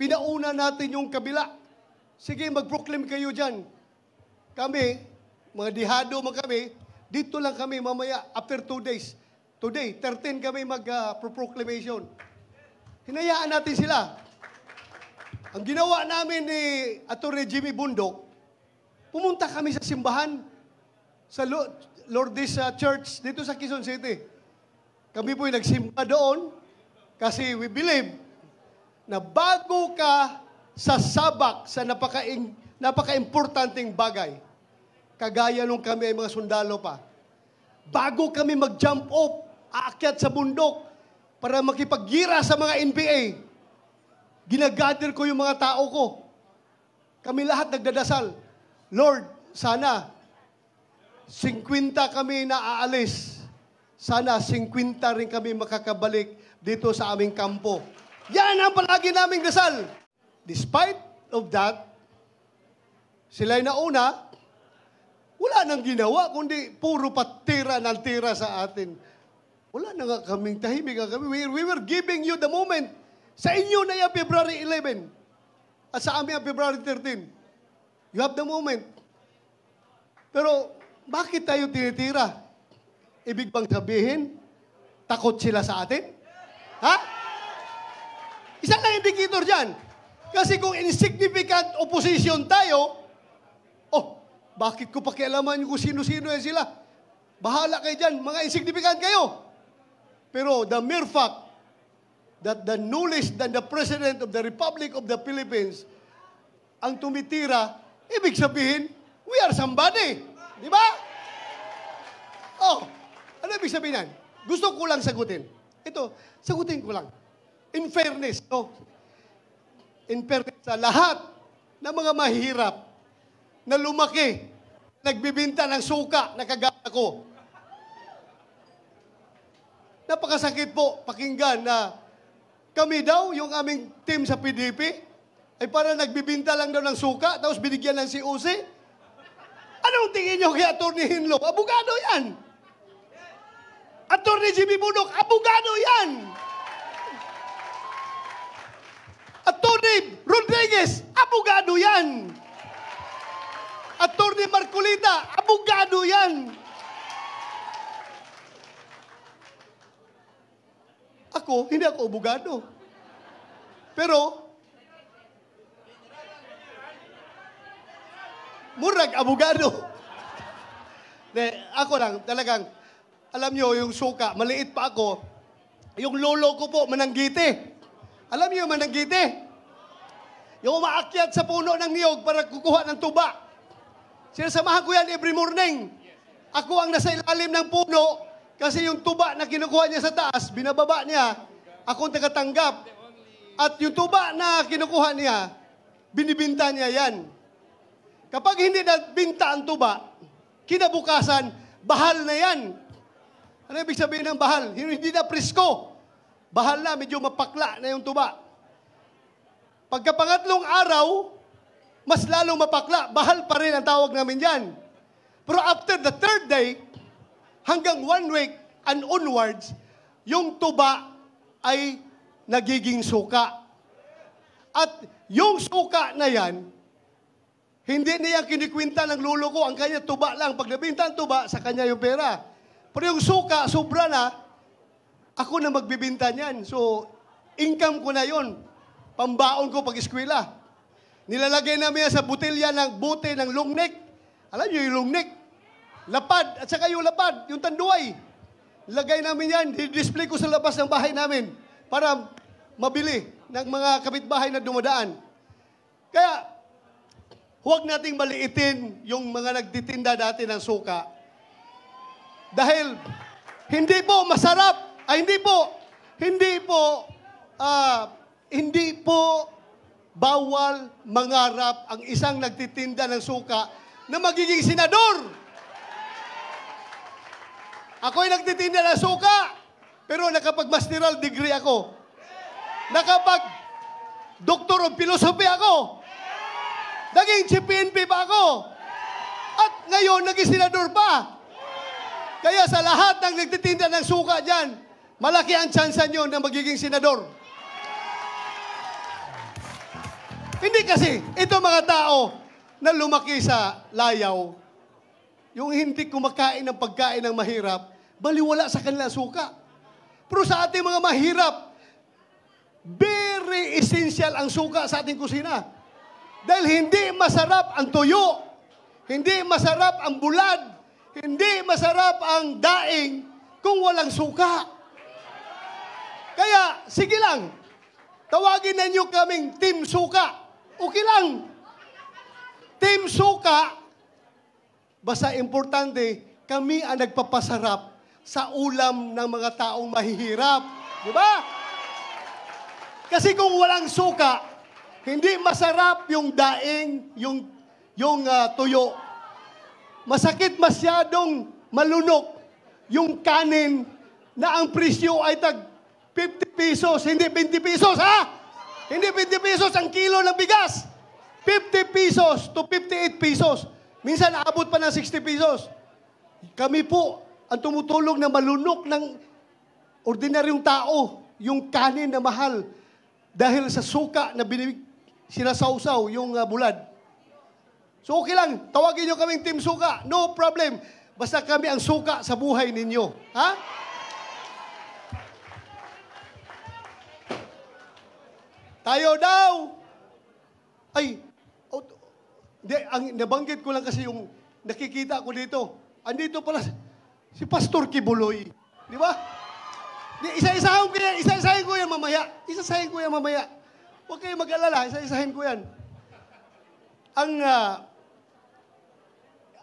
pinauna natin yung kabila. Sige, mag-proclaim kayo dyan. Kami, mga dihado mga kami, dito lang kami mamaya after 2 days. Today, 13 kami mag-proclamation. Hinayaan natin sila. Ang ginawa namin ni Atty. Jimmy Bundok, pumunta kami sa simbahan, sa Lourdes Church, dito sa Quezon City. Kami po'y nagsimba doon kasi we believe na bago ka sasabak sa napaka-importanting bagay, kagaya nung kami ay mga sundalo pa, bago kami mag-jump off, aakyat sa bundok para makipaggira sa mga NPA, ginagather ko yung mga tao ko. Kami lahat nagdadasal, Lord, sana 50 kami na aalis. Sana 50 rin kami makakabalik dito sa aming kampo. Yan ang palagi naming dasal. Despite of that, sila'y nauna, wala nang ginawa, kundi puro patira ng tira sa atin. Wala na nga kaming tahimik. We were giving you the moment. Sa inyo na yung February 11. At sa amin ang February 13. You have the moment. Pero, bakit tayo tinitira? Ibig bang sabihin, takot sila sa atin? Ha? Isang lang indicator dyan. Kasi kung insignificant opposition tayo, bakit ko pakialaman kung sino-sino yan sila? Bahala kayo dyan, mga insignificant kayo. Pero the mere fact that the knowledge that the President of the Republic of the Philippines ang tumitira, ibig sabihin, we are somebody. Di ba? Ano ibig sabihin yan? Gusto ko lang sagutin. Ito, sagutin ko lang. In fairness, in fairness sa lahat ng mga mahirap na lumaki, nagbibinta ng suka na kagaya ko. Napakasakit po pakinggan na kami daw, yung aming team sa PDP, ay para nagbibinta lang daw ng suka, tapos binigyan ng COC. Anong tingin nyo kay Atty. Hinlo? Abogado yan. Atty. Jimmy Bundok, abogado yan. Atty. Rodriguez, abogado yan. Atty. Marcolita, abogado yan. Ako, hindi ako abogado. Pero, murag abogado. Ako lang, talagang, alam nyo, yung suka, maliit pa ako, yung lolo ko po, mananggite. Alam nyo yung mananggite? Yung umaakyat sa puno ng niyog para kukuha ng tuba. Sinasamahan ko yan every morning. Ako ang nasa ilalim ng puno kasi yung tuba na kinukuha niya sa taas, binababa niya, ako ang tagatanggap. At yung tuba na kinukuha niya, binibinta niya yan. Kapag hindi nabinta ang tuba, kinabukasan, bahal na yan. Ano ibig sabihin ng bahal? Hindi na presko. Bahal na, medyo mapakla na yung tuba. Pagkapangatlong araw, mas lalong mapakla. Bahal pa rin ang tawag namin yan. Pero after the third day, hanggang 1 week and onwards, yung tuba ay nagiging suka. At yung suka na yan, hindi niya kinikwinta ng lolo ko, ang kanya tuba lang. Pag nabinta ang tuba, sa kanya yung pera. Pero yung suka, sobra na, ako na magbibinta niyan. So, income ko na yon, pambaon ko pag-eskwela. Nilalagay namin yan sa butilya ng bote ng long neck. Alam niyo yung long neck? Lapad, at saka yung lapad, yung tanduay. Lagay namin yan, display ko sa labas ng bahay namin para mabili ng mga kapitbahay na dumadaan. Kaya, huwag nating maliitin yung mga nagtitinda dati ng suka. Dahil, hindi po masarap, hindi po bawal mangarap ang isang nagtitinda ng suka na magiging senador. Ako'y nagtitinda ng suka, pero nakapag-masteral degree ako. Nakapag-doctor of philosophy ako. Naging CPNP pa ako. At ngayon, naging senador pa. Kaya sa lahat ng nagtitinda ng suka dyan, malaki ang tsansa nyo na magiging senador. Hindi kasi, ito mga tao na lumaki sa layaw, yung hindi kumakain ng pagkain ng mahirap, baliwala sa kanilang suka. Pero sa ating mga mahirap, very essential ang suka sa ating kusina. Dahil hindi masarap ang tuyo, hindi masarap ang bulad, hindi masarap ang daing kung walang suka. Kaya, sige lang, tawagin na niyo kaming Team Suka. Okay lang. Team Suka, basta importante, kami ang nagpapasarap sa ulam ng mga taong mahihirap. Di ba? Kasi kung walang suka, hindi masarap yung daing, yung tuyo. Masakit masyadong malunok yung kanin na ang presyo ay tag 50 pesos, hindi 20 pesos, ha? Hindi 20 pesos ang kilo ng bigas. 50 pesos to 58 pesos. Minsan aabot pa ng 60 pesos. Kami po ang tumutulong na malunok ng ordinaryong tao, yung kanin na mahal dahil sa suka na sinasawsaw yung bulad. So okay lang, tawagin nyo kaming Team Suka. No problem. Basta kami ang suka sa buhay ninyo. Ha? Tayo daw. Ay, nabanggit ko lang kasi yung nakikita ko dito. Andito pala si Pastor Kibuloy. Di ba? Isa-isahin ko yan mamaya. Isa-isahin ko yan mamaya. Huwag kayong mag-alala, isa-isahin ko yan.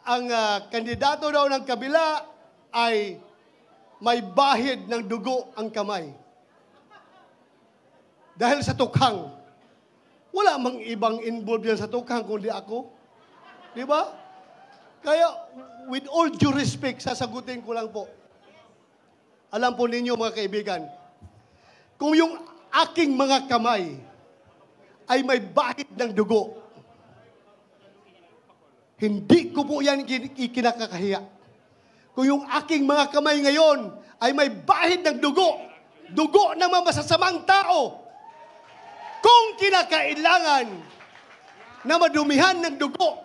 Ang kandidato daw ng kabila ay may bahid ng dugo ang kamay. Dahil sa tukhang. Wala mang ibang involved yan sa tukhang kundi ako. Di ba? Kaya, with all due respect, sasagutin ko lang po. Alam po ninyo mga kaibigan, kung yung aking mga kamay ay may bahid ng dugo, hindi ko po yan ikinakakahiya. Kung yung aking mga kamay ngayon ay may bahid ng dugo, dugo ng mga masasamang tao, kung kinakailangan na madumihan ng dugo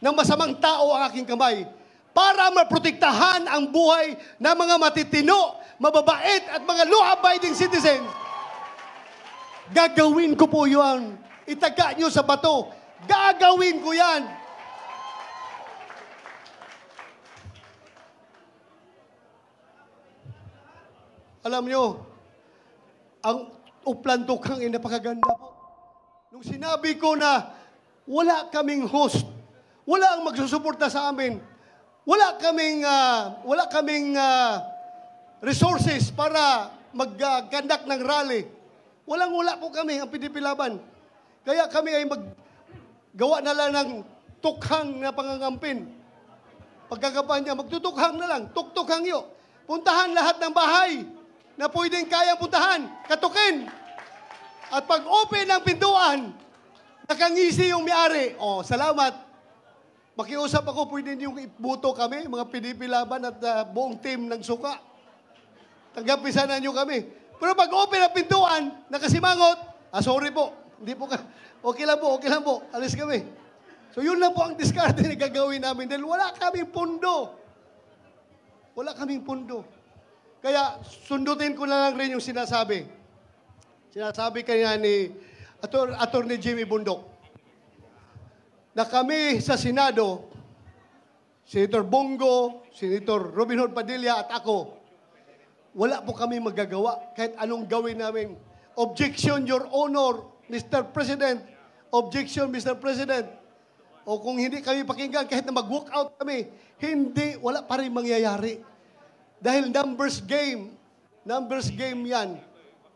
ng masamang tao ang aking kamay para maprotektahan ang buhay ng mga matitino, mababait at mga law-abiding citizens, gagawin ko po yun. Itaga nyo sa bato. Gagawin ko yan. Alam nyo, ang Uplan Tukhang ay napakaganda po. Nung sinabi ko na wala kaming host, wala ang magsusuporta sa amin, wala kaming resources para mag-conduct ng rally. Wala po kami ang PDP Laban. Kaya kami ay maggawa na lang ng tukhang na pangangampin. Pagkakapanya, magtutukhang na lang, tuktukhang yo. Puntahan lahat ng bahay na pwedeng kayang puntahan, katukin. At pag open ang pintuan, nakangisi yung may-ari. Oh, salamat. Makiusap ako, pwede niyong ibuto kami, mga PDP Laban at buong team ng suka. Tanggapin sana niyo kami. Pero pag open ang pintuan, nakasimangot, sorry po, hindi po ka, okay lang po, alis kami. So yun lang po ang diskarte na gagawin namin dahil wala kaming pundo. Wala kaming pundo. Kaya sundutin ko na lang rin yung sinasabi. Sinasabi kanya ni Attorney Jimmy Bundok na kami sa Senado, Senator Bongo, Senator Robin Hood Padilla at ako, wala po kami magagawa kahit anong gawin namin. Objection, Your Honor, Mr. President. Objection, Mr. President. O kung hindi kami pakinggan, kahit na mag-walk out kami, wala pa rin mangyayari. Dahil numbers game yan.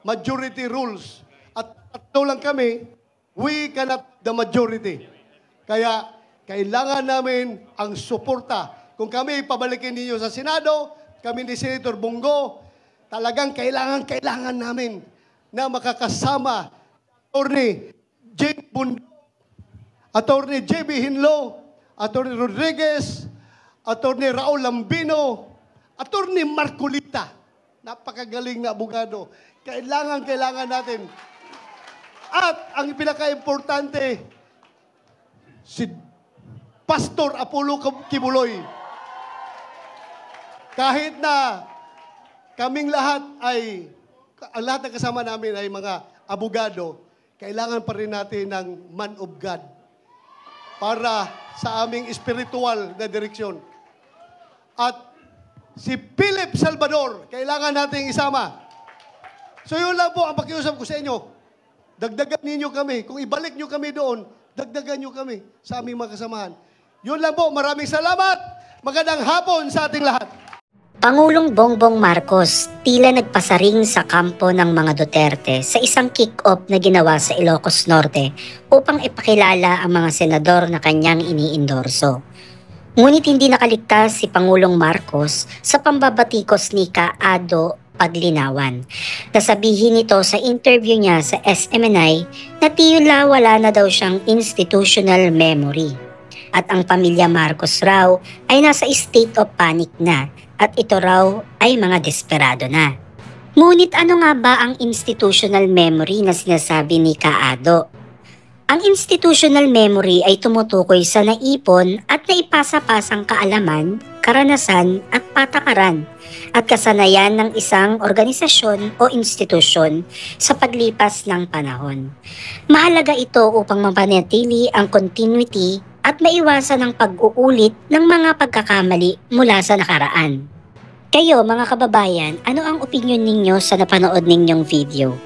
Majority rules. At tatlo lang kami, we cannot the majority. Kaya, kailangan namin ang suporta. Kung kami pabalikin ninyo sa Senado, kami ni Senator Bongo, talagang kailangan namin na makakasama Attorney Jake Bundok, Attorney J.B. Hinlo, Attorney Rodriguez, Attorney Raul Lambino, Attorney Marcolita, napakagaling na abogado. Kailangan natin. At ang pinaka-importante, si Pastor Apollo Kibuloy. Kahit na kaming lahat ang lahat ng kasama namin ay mga abogado, kailangan pa rin natin ng man of God para sa aming spiritual na direksyon. At si Philip Salvador, kailangan nating isama. So yun lang po ang pakiusap ko sa inyo. Dagdagan ninyo kami. Kung ibalik nyo kami doon, dagdagan nyo kami sa aming mga kasamahan. Yun lang po. Maraming salamat. Magandang hapon sa ating lahat. Pangulong Bongbong Marcos tila nagpasaring sa kampo ng mga Duterte sa isang kick-off na ginawa sa Ilocos Norte upang ipakilala ang mga senador na kanyang iniindorso. Ngunit hindi nakaligtas si Pangulong Marcos sa pambabatikos ni Kaado Paglinawan. Nasabihin nito sa interview niya sa SMNI na tila wala na daw siyang institutional memory. At ang pamilya Marcos raw ay nasa state of panic na at ito raw ay mga desperado na. Ngunit ano nga ba ang institutional memory na sinasabi ni Kaado? Ang institutional memory ay tumutukoy sa naipon at naipasa-pasang kaalaman, karanasan at patakaran at kasanayan ng isang organisasyon o institusyon sa paglipas ng panahon. Mahalaga ito upang mapanatili ang continuity at maiwasan ang pag-uulit ng mga pagkakamali mula sa nakaraan. Kayo mga kababayan, ano ang opinion ninyo sa napanood ninyong video?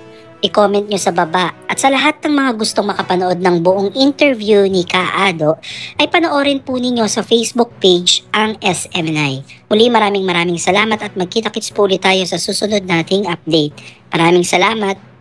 I-comment nyo sa baba at sa lahat ng mga gustong makapanood ng buong interview ni Kaado ay panoorin po ninyo sa Facebook page ang SMNI. Muli maraming salamat at magkita-kits po ulit tayo sa susunod nating update. Maraming salamat!